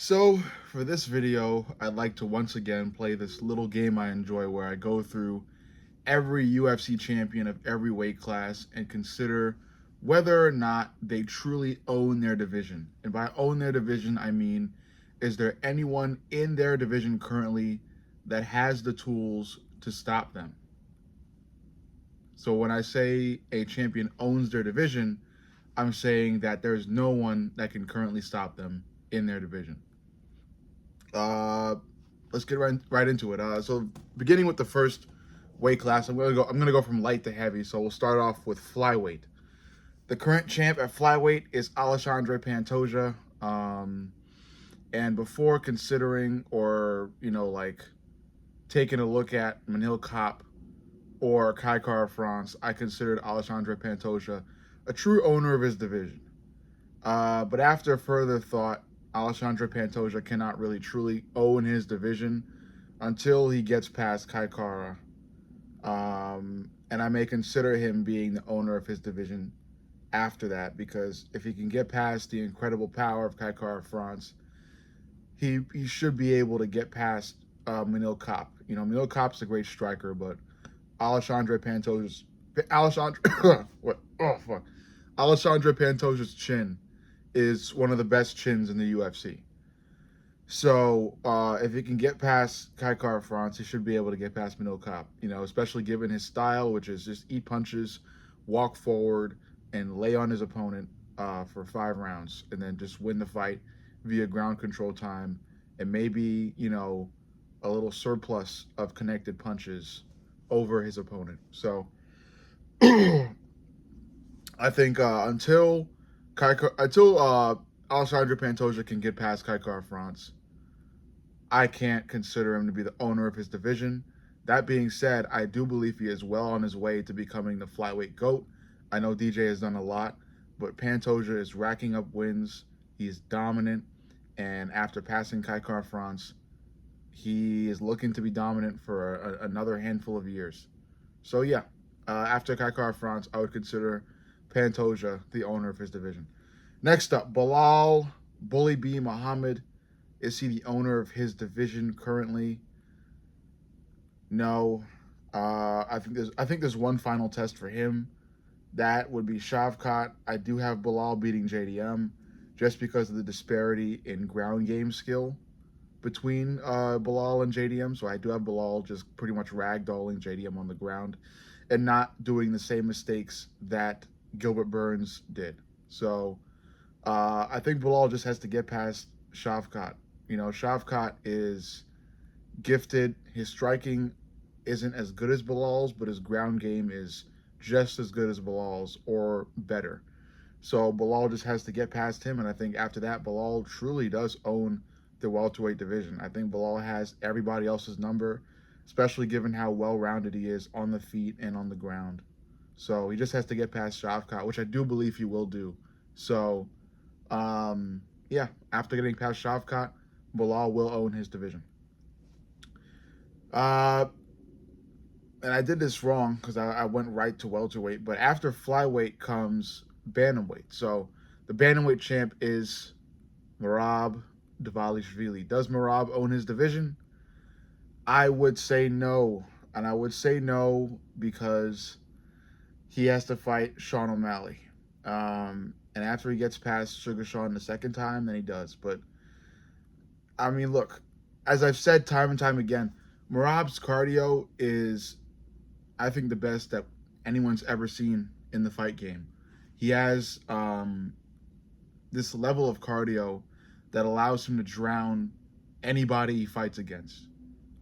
So, for this video, I'd like to once again play this little game I enjoy where I go through every UFC champion of every weight class and consider whether or not they truly own their division. And by own their division, I mean, is there anyone in their division currently that has the tools to stop them? So, when I say a champion owns their division, I'm saying that there's no one that can currently stop them in their division. Uh, let's get right into it. So beginning with the first weight class, I'm gonna go from light to heavy. So we'll start off with flyweight. The current champ at flyweight is Alexandre Pantoja. And before considering or like taking a look at Manil Kape or Kai Kara France, I considered Alexandre Pantoja a true owner of his division. But after further thought, Alexandre Pantoja cannot really truly own his division until he gets past Kai Kara. And I may consider him being the owner of his division after that, because if he can get past the incredible power of Kai Kara France, he should be able to get past Manil Kape. Manil Kape's a great striker, but Alexandre Pantoja's Alexandre what? Oh fuck! Alexandre Pantoja's chin is one of the best chins in the UFC. So if he can get past Kai Kara France, he should be able to get past Manil Kape. Especially given his style, which is just eat punches, walk forward, and lay on his opponent for 5 rounds, and then just win the fight via ground control time, and maybe a little surplus of connected punches over his opponent. So I think until Alexandre Pantoja can get past Kai Kara France, I can't consider him to be the owner of his division. That being said, I do believe he is well on his way to becoming the flyweight GOAT. I know DJ has done a lot, but Pantoja is racking up wins. He's dominant, and after passing Kai Kara France, he is looking to be dominant for another handful of years. So yeah, after Kai Kara France, I would consider Pantoja the owner of his division. Next up, Belal Bully B Muhammad. Is he the owner of his division currently? No. I think there's one final test for him. That would be Shavkat. I do have Belal beating JDM just because of the disparity in ground game skill between Belal and JDM. So I do have Belal just pretty much ragdolling JDM on the ground and not doing the same mistakes that Gilbert Burns did. So I think Belal just has to get past Shavkat. Shavkat is gifted. His striking isn't as good as Belal's, but his ground game is just as good as Belal's or better. So Belal just has to get past him, and I think after that, Belal truly does own the welterweight division. I think Belal has everybody else's number, especially given how well-rounded he is on the feet and on the ground. So he just has to get past Shavkat, which I do believe he will do. So, yeah, after getting past Shavkat, Belal will own his division. Uh, and I did this wrong because I went right to welterweight. But after flyweight comes bantamweight. So the bantamweight champ is Merab Dvalishvili. Does Merab own his division? I would say no. And I would say no because he has to fight Sean O'Malley. And after he gets past Sugar Sean the second time, then he does. But, I mean, look, as I've said time and time again, Merab's cardio is, I think, the best that anyone's ever seen in the fight game. He has this level of cardio that allows him to drown anybody he fights against.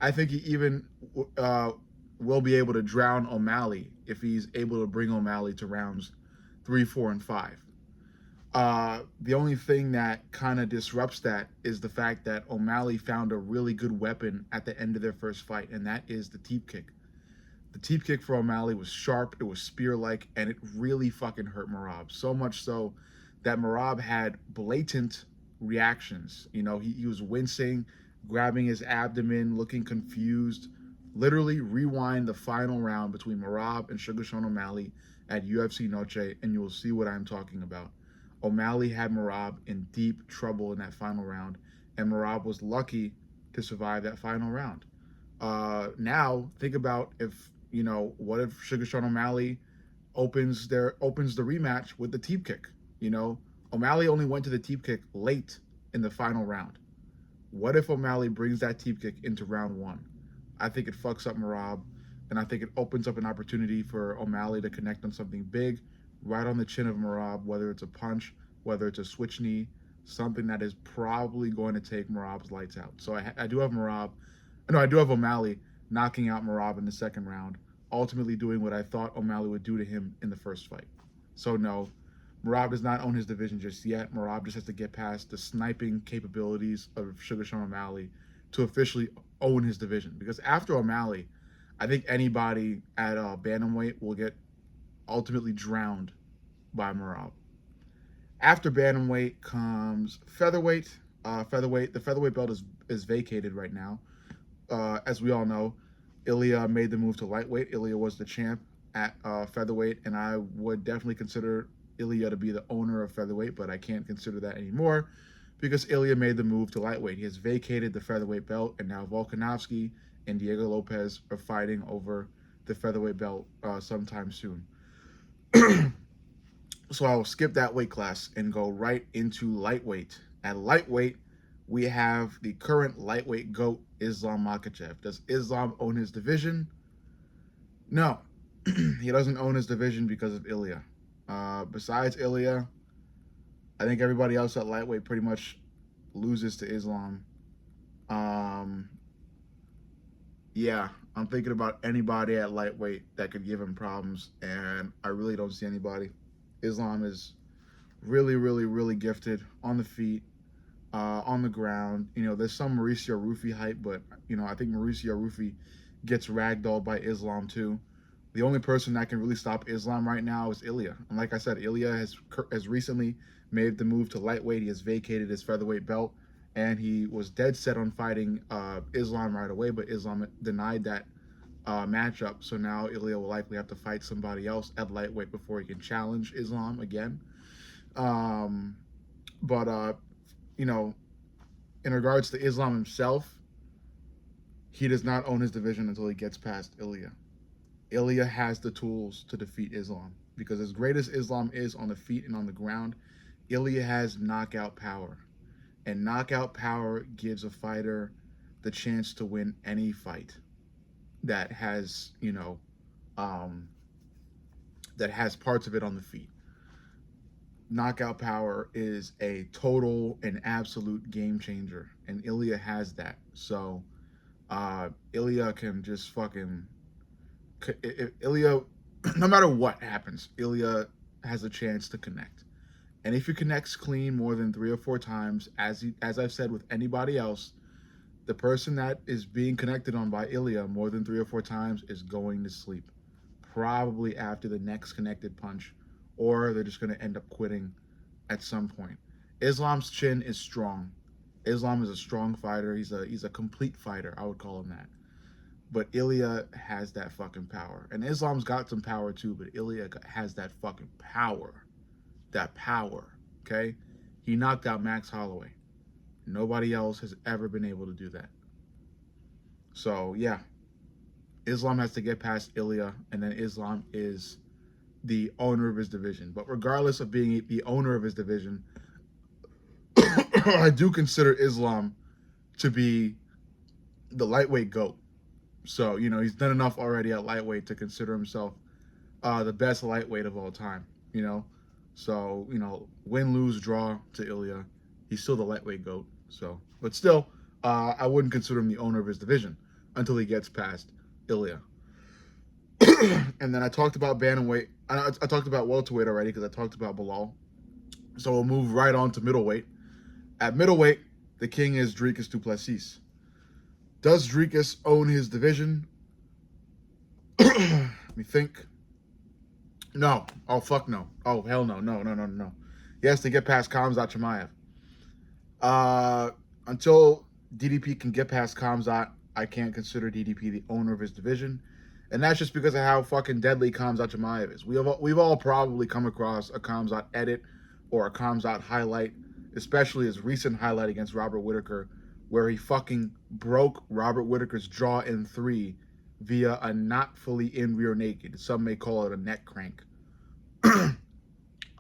I think he even will be able to drown O'Malley if he's able to bring O'Malley to rounds 3, 4, and 5. The only thing that kind of disrupts that is the fact that O'Malley found a really good weapon at the end of their first fight, and that is the teep kick. The teep kick for O'Malley was sharp, it was spear-like, and it really fucking hurt Merab. So much so that Merab had blatant reactions. He was wincing, grabbing his abdomen, looking confused. Literally rewind the final round between Merab and Sugar Sean O'Malley at UFC Noche, and you will see what I'm talking about. O'Malley had Merab in deep trouble in that final round, and Merab was lucky to survive that final round. Now think about if what if Sugar Sean O'Malley opens the rematch with the teep kick? O'Malley only went to the teep kick late in the final round. What if O'Malley brings that teep kick into round one? I think it fucks up Merab, and I think it opens up an opportunity for O'Malley to connect on something big, right on the chin of Merab, whether it's a punch, whether it's a switch knee, something that is probably going to take Merab's lights out. So I do have I do have O'Malley knocking out Merab in the second round, ultimately doing what I thought O'Malley would do to him in the first fight. So no, Merab does not own his division just yet. Merab just has to get past the sniping capabilities of Sugar Sean O'Malley to officially own his division. Because after O'Malley, I think anybody at bantamweight will get ultimately drowned by Merab. After bantamweight comes featherweight. The featherweight belt is vacated right now. As we all know, Ilya made the move to lightweight. Ilya was the champ at featherweight, and I would definitely consider Ilya to be the owner of featherweight, but I can't consider that anymore because Ilya made the move to lightweight. He has vacated the featherweight belt, and now Volkanovski and Diego Lopez are fighting over the featherweight belt sometime soon. So I'll skip that weight class and go right into lightweight. At lightweight, we have the current lightweight GOAT, Islam Makhachev. Does Islam own his division? No, he doesn't own his division because of Ilya. Besides Ilya, I think everybody else at lightweight pretty much loses to Islam. Yeah, I'm thinking about anybody at lightweight that could give him problems, and I really don't see anybody. Islam is really, really, really gifted on the feet, on the ground. There's some Mauricio Rufy hype, but I think Mauricio Rufy gets ragdolled by Islam too. The only person that can really stop Islam right now is Ilya. And like I said, Ilya has recently made the move to lightweight. He has vacated his featherweight belt, and he was dead set on fighting Islam right away, but Islam denied that matchup. So now Ilya will likely have to fight somebody else at lightweight before he can challenge Islam again. But in regards to Islam himself, he does not own his division until he gets past Ilya. Ilya has the tools to defeat Islam because as great as Islam is on the feet and on the ground, Ilya has knockout power. And knockout power gives a fighter the chance to win any fight that has, that has parts of it on the feet. Knockout power is a total and absolute game changer, and Ilya has that. So Ilya can just fucking Ilya, no matter what happens, Ilya has a chance to connect. And if he connects clean more than 3 or 4 times, as I've said with anybody else, the person that is being connected on by Ilya more than 3 or 4 times is going to sleep, probably after the next connected punch, or they're just going to end up quitting at some point. Islam's chin is strong. Islam is a strong fighter. He's a complete fighter. I would call him that. But Ilya has that fucking power. And Islam's got some power too, but Ilya has that fucking power. That power, okay? He knocked out Max Holloway. Nobody else has ever been able to do that. So, yeah. Islam has to get past Ilya, and then Islam is the owner of his division. But regardless of being the owner of his division, I do consider Islam to be the lightweight GOAT. So, he's done enough already at lightweight to consider himself the best lightweight of all time, So, win, lose, draw to Ilya, he's still the lightweight GOAT. So, but still, I wouldn't consider him the owner of his division until he gets past Ilya. And then I talked about bantamweight. I talked about welterweight already because I talked about Belal. So we'll move right on to middleweight. At middleweight, the king is Dricus du Plessis. Does Dricus own his division? Let me think. No. Oh, fuck no. Oh, hell no. No. He has to get past Khamzat Chimaev. Until DDP can get past Khamzat, I can't consider DDP the owner of his division. And that's just because of how fucking deadly Khamzat Chimaev is. We've all probably come across a Khamzat edit or a Khamzat highlight especially his recent highlight against Robert Whitaker, where he fucking broke Robert Whitaker's jaw in 3 via a not fully in rear naked. Some may call it a neck crank.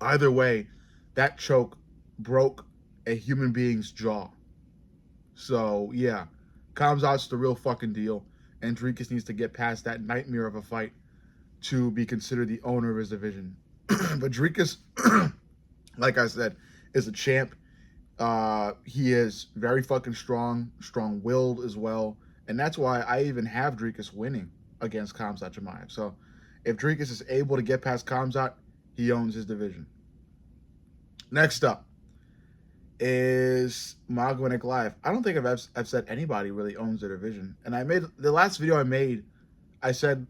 Either way, that choke broke a human being's jaw. So yeah, Khamzat's the real fucking deal, and Dricus needs to get past that nightmare of a fight to be considered the owner of his division. But Dricus, like I said, is a champ. He is very fucking strong-willed as well, and that's why I even have Dricus winning against Khamzat Chimaev. So if Dricus is able to get past Khamzat, he owns his division. Next up is Magomed Ankalaev. I don't think I've said anybody really owns their division. And I made the last video I made, I said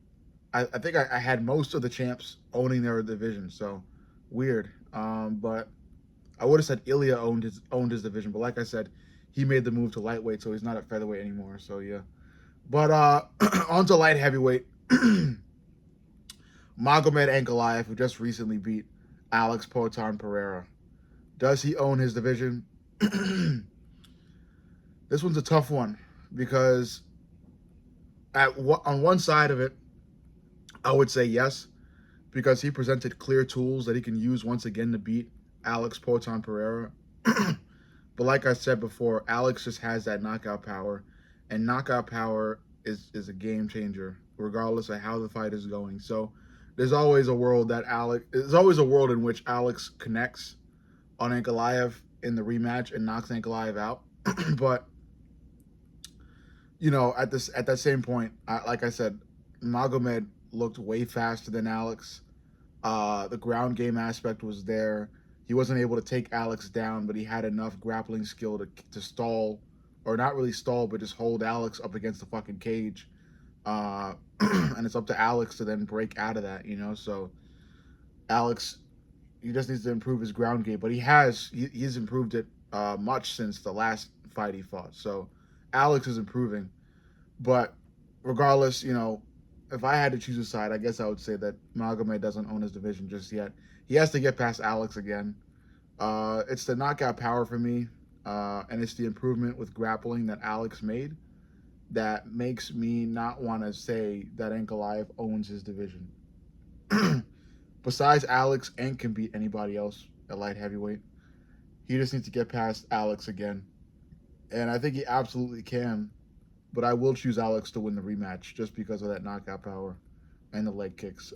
I think I had most of the champs owning their division. So weird. But I would have said Ilya owned his division. But like I said, he made the move to lightweight, so he's not at featherweight anymore. So yeah. But on to light heavyweight. Magomed Ankalaev, who just recently beat Alex Poatan Pereira. Does he own his division? This one's a tough one because on one side of it, I would say yes, because he presented clear tools that he can use once again to beat Alex Poatan Pereira. But like I said before, Alex just has that knockout power, and knockout power is a game changer regardless of how the fight is going. So there's always a world in which Alex connects on Ankalaev in the rematch and knocks Ankalaev out. But you know, at that same point, like I said, Magomed looked way faster than Alex. The ground game aspect was there. He wasn't able to take Alex down, but he had enough grappling skill to stall, or not really stall, but just hold Alex up against the fucking cage. And it's up to Alex to then break out of that, you know. So Alex, he just needs to improve his ground game, but he's improved it much since the last fight he fought. So Alex is improving, but regardless, you know, if I had to choose a side, I guess I would say that Magomed doesn't own his division just yet. He has to get past Alex again. It's the knockout power for me, and it's the improvement with grappling that Alex made that makes me not want to say that Ankalaev owns his division. Besides Alex, Ank can beat anybody else at light heavyweight. He just needs to get past Alex again. And I think he absolutely can. But I will choose Alex to win the rematch just because of that knockout power and the leg kicks.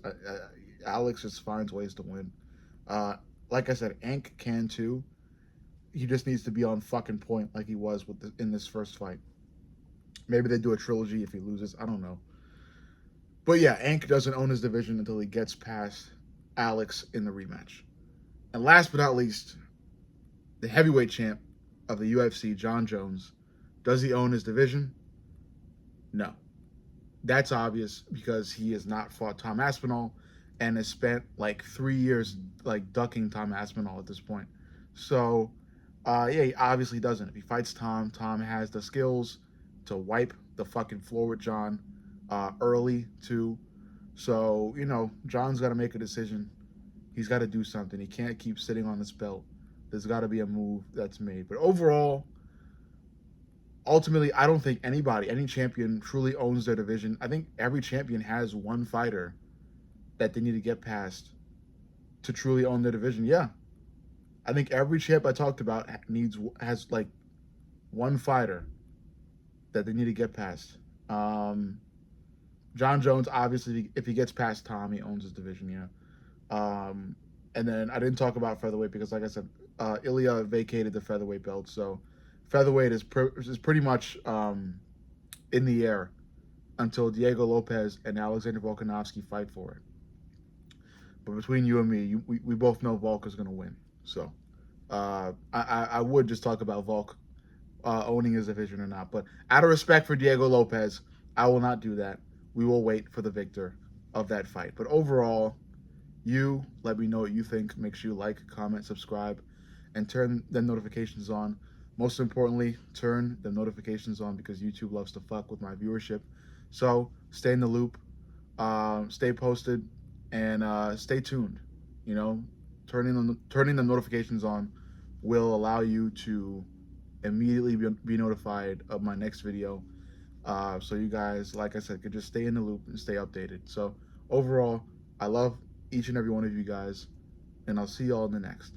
Alex just finds ways to win. Like I said, Ank can too. He just needs to be on fucking point like he was in this first fight. Maybe they do a trilogy if he loses. I don't know. But yeah, Ank doesn't own his division until he gets past Alex in the rematch. And last but not least, the heavyweight champ of the UFC, Jon Jones. Does he own his division? No. That's obvious because he has not fought Tom Aspinall and has spent like 3 years like ducking Tom Aspinall at this point. So, yeah, he obviously doesn't. If he fights Tom, Tom has the skills to wipe the fucking floor with Jon early too. So, you know, Jon's got to make a decision. He's got to do something. He can't keep sitting on this belt. There's got to be a move that's made. But overall, ultimately, I don't think any champion truly owns their division. I think every champion has one fighter that they need to get past to truly own their division. Yeah. I think every champ I talked about has like one fighter that they need to get past. Jon Jones, obviously, if he gets past Tom, he owns his division, yeah. And then I didn't talk about featherweight because, like I said, Ilya vacated the featherweight belt, so featherweight is pretty much in the air until Diego Lopez and Alexander Volkanovski fight for it. But between you and me, we both know Volk is going to win. So I would just talk about Volk owning his division or not. But out of respect for Diego Lopez, I will not do that. We will wait for the victor of that fight. But overall, you let me know what you think. Make sure you like, comment, subscribe, and turn the notifications on. Most importantly, turn the notifications on because YouTube loves to fuck with my viewership. So stay in the loop, stay posted, and stay tuned. You know, turning the notifications on will allow you to immediately be notified of my next video. So you guys, like I said, could just stay in the loop and stay updated. So overall, I love each and every one of you guys, and I'll see y'all in the next.